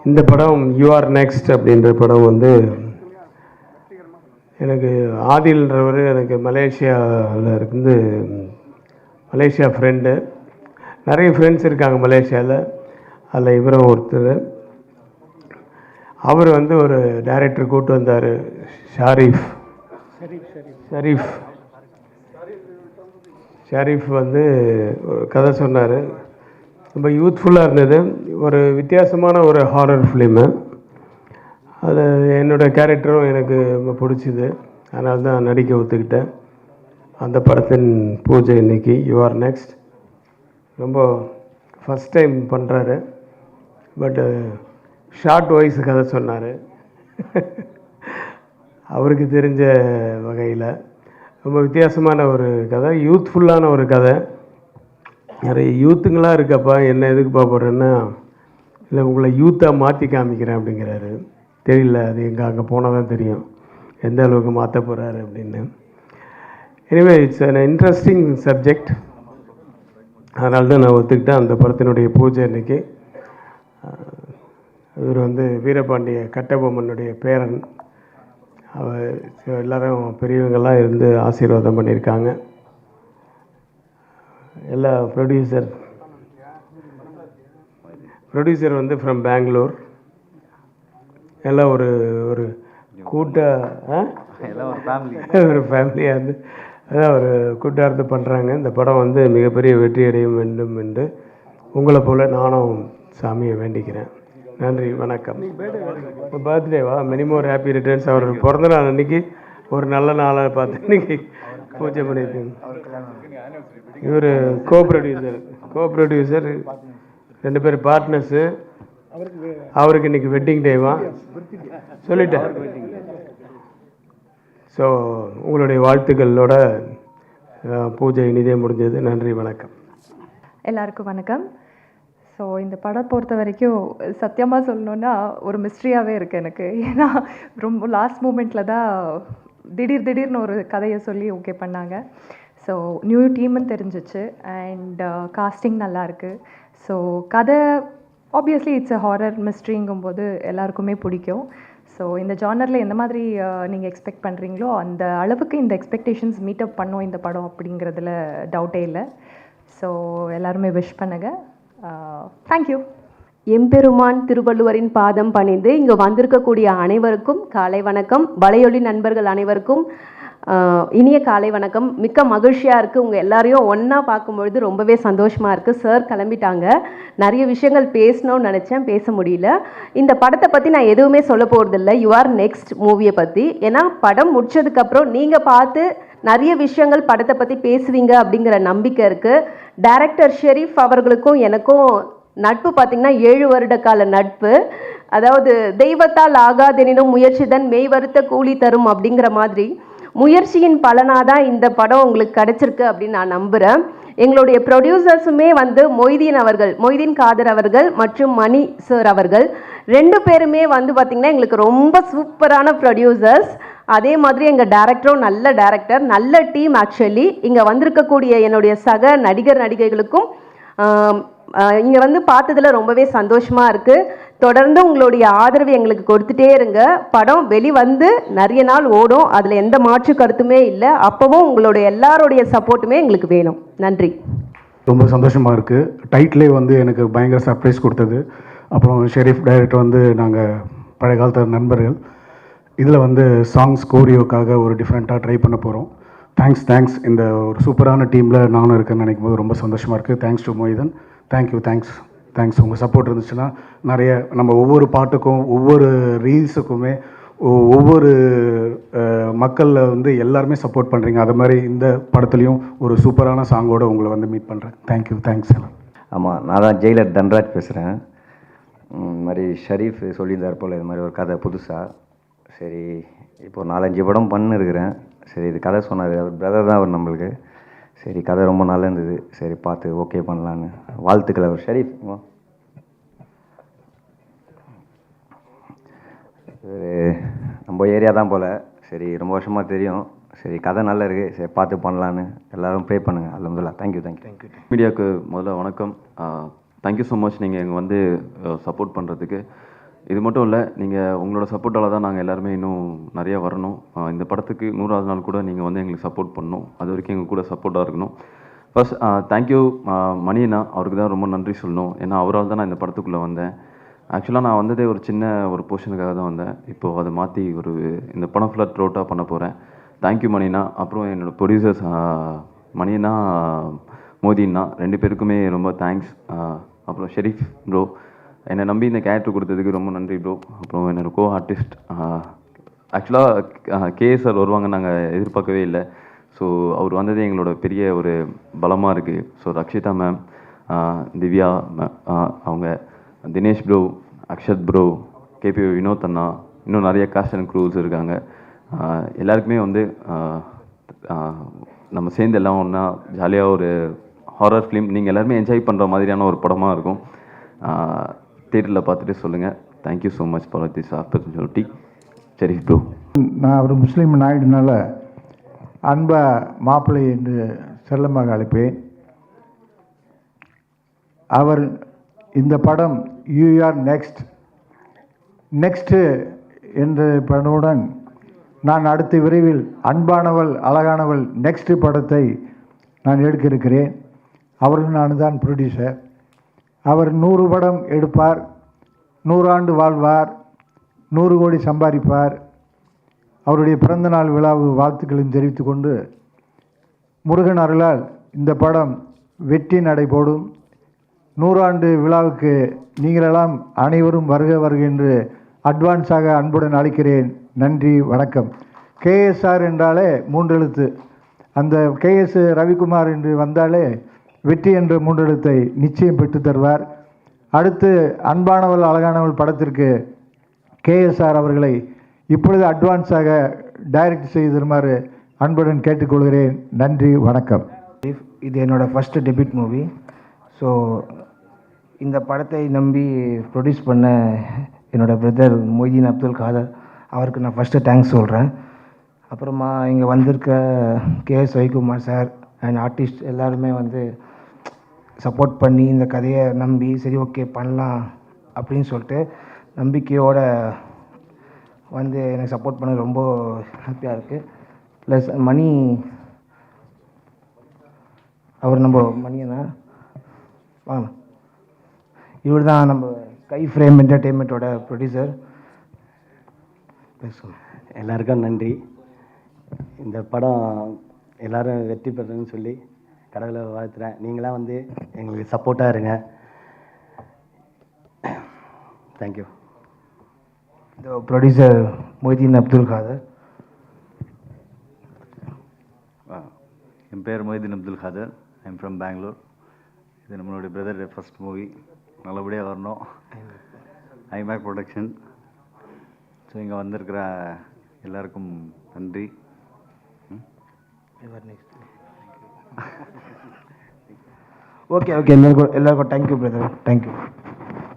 இந்த படம் you are next அப்படின்ற படம் வந்து எனக்கு ஆதில்ன்றவர் எனக்கு மலேசியாவில் இருந்து மலேசியா ஃப்ரெண்டு, நிறைய ஃப்ரெண்ட்ஸ் இருக்காங்க மலேசியாவில். அதில் இவரும் ஒருத்தர். அவர் வந்து ஒரு டைரக்டர் கூப்பிட்டு வந்தார், ஷரீஃப் வந்து ஒரு கதை சொன்னார். ரொம்ப யூத்ஃபுல்லாக இருந்தது. ஒரு வித்தியாசமான ஒரு ஹாரர் ஃபிலிமு. அது என்னோடய கேரக்டரும் எனக்கு ரொம்ப பிடிச்சிது. அதனால தான் நடிக்க ஒத்துக்கிட்டேன். அந்த படத்தின் பூஜை இன்றைக்கி. யூ ஆர் நெக்ஸ்ட் ரொம்ப ஃபஸ்ட் டைம் பண்ணுறாரு. பட்டு ஷார்ட் வாய்ஸ் கதை சொன்னார். அவருக்கு தெரிஞ்ச வகையில் ரொம்ப வித்தியாசமான ஒரு கதை, யூத்ஃபுல்லான ஒரு கதை. நிறைய யூத்துங்களாக இருக்கப்பா, என்ன எதுக்கு போகிறேன்னா, இல்லை உங்களை யூத்தாக மாற்றி காமிக்கிறேன் அப்படிங்கிறாரு. தெரியல, அது அங்கே போனால் தான் தெரியும் எந்த அளவுக்கு மாற்ற போகிறாரு அப்படின்னு. Anyway it's an interesting subject. அதனால தான் நான் ஒத்துக்கிட்டேன். அந்த படத்தினுடைய பூஜை இன்றைக்கி. இவர் வந்து வீரபாண்டிய கட்டபொம்மனுடைய பேரன். அவர் எல்லோரும் பெரியவங்கள்லாம் இருந்து ஆசீர்வாதம் பண்ணியிருக்காங்க. எல்லா ப்ரொடியூசர் வந்து ஃப்ரம் பெங்களூர். எல்லாம் ஒரு ஒரு ஒரு ஃபேமிலியாக இருந்து அதான் ஒரு கூட்டாக இருந்து பண்ணுறாங்க. இந்த படம் வந்து மிகப்பெரிய வெற்றி அடைய வேண்டும் என்று உங்களை போல் நானும் சாமியை வேண்டிக்கிறேன். நன்றி, வணக்கம். பர்த்டேவா? Many more happy returns. அவர் பிறந்த நாள் அன்றைக்கி ஒரு நல்ல நாளாக பார்த்து இன்றைக்கி பூஜை பண்ணியிருக்கேன். இவர் கோ ப்ரொடியூசர் 2 பேர் பார்ட்னர்ஸு. அவருக்கு இன்றைக்கி வெட்டிங் டேவா சொல்லிட்டேன். ஸோ உங்களுடைய வாழ்த்துக்களோட பூஜை இனிதே முடிஞ்சது. நன்றி, வணக்கம். எல்லாருக்கும் வணக்கம். ஸோ இந்த படம் பொறுத்த வரைக்கும் சத்தியமாக சொல்லணுன்னா ஒரு மிஸ்ட்ரியாகவே இருக்குது எனக்கு. ஏன்னா ரொம்ப லாஸ்ட் மூமெண்ட்டில் தான் திடீர்னு ஒரு கதையை சொல்லி ஓகே பண்ணாங்க. ஸோ நியூ டீம்னு தெரிஞ்சிச்சு. அண்ட் காஸ்டிங் நல்லாயிருக்கு. ஸோ கதை ஆப்வியஸ்லி இட்ஸ் அ ஹாரர் மிஸ்ட்ரிங்கும்போது எல்லாருக்குமே பிடிக்கும். ஸோ இந்த ஜானரில் எந்த மாதிரி நீங்கள் எக்ஸ்பெக்ட் பண்ணுறீங்களோ அந்த அளவுக்கு இந்த எக்ஸ்பெக்டேஷன்ஸ் மீட் அப் பண்ணோம் இந்த படம் அப்படிங்கிறதுல டவுட்டே இல்லை. ஸோ எல்லாருமே விஷ் பண்ணுங்கள். தேங்க்யூ. எம்பெருமான் திருவள்ளுவரின் பாதம் பணிந்து இங்கே வந்திருக்கக்கூடிய அனைவருக்கும் காலை வணக்கம். வலையொலி நண்பர்கள் அனைவருக்கும் இனிய காலை வணக்கம். மிக்க மகிழ்ச்சியாக இருக்குது. உங்கள் எல்லாரையும் ஒன்றா பார்க்கும்பொழுது ரொம்பவே சந்தோஷமாக இருக்குது. சார் கிளம்பிட்டாங்க. நிறைய விஷயங்கள் பேசணும்னு நினச்சேன், பேச முடியல. இந்த படத்தை பற்றி நான் எதுவுமே சொல்ல போகிறதில்ல, யூ ஆர் நெக்ஸ்ட் மூவியை பற்றி. ஏன்னா படம் முடிச்சதுக்கப்புறம் நீங்கள் பார்த்து நிறைய விஷயங்கள் படத்தை பற்றி பேசுவீங்க அப்படிங்கிற நம்பிக்கை இருக்குது. டைரக்டர் ஷெரீஃப் அவர்களுக்கும் எனக்கும் நட்பு பார்த்திங்கன்னா 7 வருட கால நட்பு. அதாவது தெய்வத்தால் ஆகாதெனினும் முயற்சிதான் மெய் வருத்த கூலி தரும் அப்படிங்கிற மாதிரி முயற்சியின் பலனாக தான் இந்த படம் உங்களுக்கு கிடச்சிருக்கு அப்படின்னு நான் நம்புகிறேன். எங்களுடைய ப்ரொடியூசர்ஸுமே வந்து மொய்தீன் காதர் அவர்கள் மற்றும் மணி சார் அவர்கள் 2 பேருமே வந்து பார்த்திங்கன்னா எங்களுக்கு ரொம்ப சூப்பரான ப்ரொடியூசர்ஸ். அதே மாதிரி எங்கள் டேரக்டரும் நல்ல டேரக்டர், நல்ல டீம். ஆக்சுவலி இங்கே வந்திருக்கக்கூடிய என்னுடைய சக நடிகைகளுக்கும் இங்கே வந்து பார்த்ததில் ரொம்பவே சந்தோஷமாக இருக்குது. தொடர்ந்து உங்களுடைய ஆதரவு எங்களுக்கு கொடுத்துட்டே இருங்க. படம் வெளிவந்து நிறைய நாள் ஓடும், அதில் எந்த மாற்று கருத்துமே இல்லை. அப்போவும் உங்களுடைய எல்லாருடைய சப்போர்ட்டுமே எங்களுக்கு வேணும். நன்றி. ரொம்ப சந்தோஷமாக இருக்குது. டைட்டிலே வந்து எனக்கு பயங்கர சர்ப்ரைஸ் கொடுத்தது. அப்புறம் ஷெரீஃப் டைரக்டர் வந்து நாங்கள் பழைய காலத்து நண்பர்கள். இதில் வந்து சாங்ஸ் கோரியோக்காக ஒரு டிஃப்ரெண்ட்டாக ட்ரை பண்ண போகிறோம். தேங்க்ஸ். இந்த ஒரு சூப்பரான டீமில் நானும் இருக்கேன்னு நினைக்கும் போது ரொம்ப சந்தோஷமாக இருக்குது. Thanks to Moideen. தேங்க்ஸ். உங்கள் சப்போர்ட் இருந்துச்சுன்னா நிறைய நம்ம ஒவ்வொரு பாட்டுக்கும் ஒவ்வொரு ரீல்ஸுக்குமே ஒவ்வொரு மக்களில் வந்து எல்லாருமே சப்போர்ட் பண்ணுறீங்க. அது மாதிரி இந்த படத்துலையும் ஒரு சூப்பரான சாங்கோடு உங்களை வந்து மீட் பண்ணுறேன். தேங்க்ஸ் எல்லாம். ஆமாம், நான் தான் ஜெயிலர் தன்ராஜ் பேசுகிறேன். இந்த மாதிரி ஷரீஃப் சொல்லியிருந்தார் போல் இது மாதிரி ஒரு கதை புதுசாக. சரி, இப்போது 4-5 படம் பண்ணிருக்கிறேன். சரி, இது கதை சொன்னார், அவர் பிரதர் தான் அவர் நம்மளுக்கு. சரி, கதை ரொம்ப நல்லா இருந்தது. சரி, பார்த்து ஓகே பண்ணலான்னு வாழ்த்துக்கள். அவர் ஷரீஃப் நம்ம ஏரியா தான் போல். சரி, ரொம்ப வருஷமாக தெரியும். சரி, கதை நல்லா இருக்குது. சரி, பார்த்து பண்ணலான்னு எல்லோரும் ப்ரே பண்ணுங்கள். அல்ஹம்துலில்லாஹ். தேங்க்யூ. மீடியாவுக்கு முதல்ல வணக்கம். தேங்க்யூ ஸோ மச் நீங்கள் எங்கள் வந்து சப்போர்ட் பண்ணுறதுக்கு. இது மட்டும் இல்லை, நீங்கள் உங்களோட சப்போர்ட்டால் தான் நாங்கள் எல்லாருமே இன்னும் நிறையா வரணும். இந்த படத்துக்கு 100வது நாள் கூட நீங்கள் வந்து எங்களுக்கு சப்போர்ட் பண்ணணும். அது வரைக்கும் எங்கள் கூட சப்போர்ட்டாக இருக்கணும். ஃபர்ஸ்ட் தேங்க்யூ மணியண்ணா, அவருக்கு தான் ரொம்ப நன்றி சொல்லணும். ஏன்னா அவரால் தான் நான் இந்த படத்துக்குள்ளே வந்தேன். ஆக்சுவலாக நான் வந்ததே ஒரு சின்ன ஒரு போர்ஷனுக்காக தான் வந்தேன். இப்போது அதை மாற்றி இந்த படம் ஃபுல்லாக த்ரோட்டாக பண்ண போகிறேன். தேங்க்யூ மணியண்ணா. அப்புறம் என்னோடய ப்ரொடியூசர்ஸ் மணியண்ணா, மோதிண்ணா, 2 பேருக்குமே ரொம்ப தேங்க்ஸ். அப்புறம் ஷெரீஃப் ப்ரோ, என்னை நம்பி இந்த கேரக்டர் கொடுத்ததுக்கு ரொம்ப நன்றி ப்ரோ. அப்புறம் என்னோடய கோ ஆர்டிஸ்ட் ஆக்சுவலாக கேஎஸ் சார் வருவாங்க நாங்கள் எதிர்பார்க்கவே இல்லை. ஸோ அவர் வந்ததே எங்களோட பெரிய ஒரு பலமாக இருக்குது. So Rakshitha ma'am, Divya ma'am, அவங்க Dinesh bro, Akshath bro, KP Vinoth அண்ணா, இன்னும் நிறைய காஸ்ட் அண்ட் க்ரூஸ் இருக்காங்க. எல்லாருக்குமே வந்து நம்ம சேர்ந்து எல்லாம் ஒன்றா ஜாலியாக ஒரு ஹாரர் ஃபிலிம் நீங்கள் எல்லாருமே என்ஜாய் பண்ணுற மாதிரியான ஒரு படமாக இருக்கும். தியேட்டரில் பார்த்துட்டு சொல்லுங்கள். Thank you so much for this opportunity. Sharif bro. நான் ஒரு முஸ்லீம் நாயுடுனால அன்பா மாப்பிள்ளை என்று செல்லமாக அழைப்பேன். அவர் இந்த படம் யூஆர் நெக்ஸ்ட்டு என்ற படமுடன் நான் அடுத்த விரைவில் அன்பானவள் அழகானவள் நெக்ஸ்ட் படத்தை நான் எடுக்க இருக்கிறேன். அவரும் நான் தான் ப்ரொடியூசர். அவர் 100 படம் எடுப்பார், 100 ஆண்டு வாழ்வார், 100 கோடி சம்பாதிப்பார். அவருடைய பிறந்தநாள் விழாவு வாழ்த்துக்களையும் தெரிவித்துக் கொண்டு, முருகன் அருளால் இந்த படம் வெற்றி நடைபோடும். 100 ஆண்டு விழாவுக்கு நீங்களெல்லாம் அனைவரும் வருக வருக என்று அட்வான்ஸாக அன்புடன் அழைக்கிறேன். நன்றி, வணக்கம். கேஎஸ்ஆர் என்றாலே 3 எழுத்து. அந்த கேஎஸ் ரவிக்குமார் என்று வந்தாலே வெற்றி என்ற 3 எழுத்தை நிச்சயம் பெற்று தருவார். அடுத்து அன்பானவள் அழகானவள் படத்திற்கு கேஎஸ்ஆர் அவர்களை இப்பொழுது அட்வான்ஸாக டைரக்ட் செய்து தருமாறு அன்புடன் கேட்டுக்கொள்கிறேன். நன்றி, வணக்கம். இது என்னோடய ஃபஸ்ட்டு டெபியூட் மூவி. ஸோ இந்த படத்தை நம்பி ப்ரொடியூஸ் பண்ண என்னோடய பிரதர் மொய்தீன் அப்துல் காதர், அவருக்கு நான் ஃபஸ்ட்டு தேங்க்ஸ் சொல்கிறேன். அப்புறமா இங்கே வந்திருக்க KS Ravikumar sir and artist எல்லாருமே வந்து சப்போர்ட் பண்ணி இந்த கதையை நம்பி சரி ஓகே பண்ணலாம் அப்படின்னு சொல்லிட்டு நம்பிக்கையோடு வந்து எனக்கு சப்போர்ட் பண்ண ரொம்ப ஹாப்பியாக இருக்குது. ப்ளஸ் மணி, அவர் நம்ம மணியண்ணா வாங்க, இவர் தான் நம்ம ஸ்கை ஃப்ரேம் என்டர்டெயின்மெண்ட்டோட ப்ரொடியூசர். எல்லாருக்கும் நன்றி. இந்த படம் எல்லோரும் வெற்றி பெறணும்னு சொல்லி கடவுளை வாழ்த்துறேன். நீங்களாம் வந்து எங்களுக்கு சப்போர்ட்டாக இருங்க. தேங்க்யூ. இந்த ப்ரொடியூசர் மொய்தீன் அப்துல் காதர். என் பேர் மொய்தீன் அப்துல் காதர். I'm from Bangalore. இது நம்மளுடைய பிரதர் ஃபஸ்ட் மூவி. நல்லபடியாக வரணும். IMac production. ஸோ இங்கே வந்திருக்கிற எல்லாருக்கும் நன்றி. ஓகே எல்லாருக்கும் தேங்க்யூ பிரதர், தேங்க்யூ.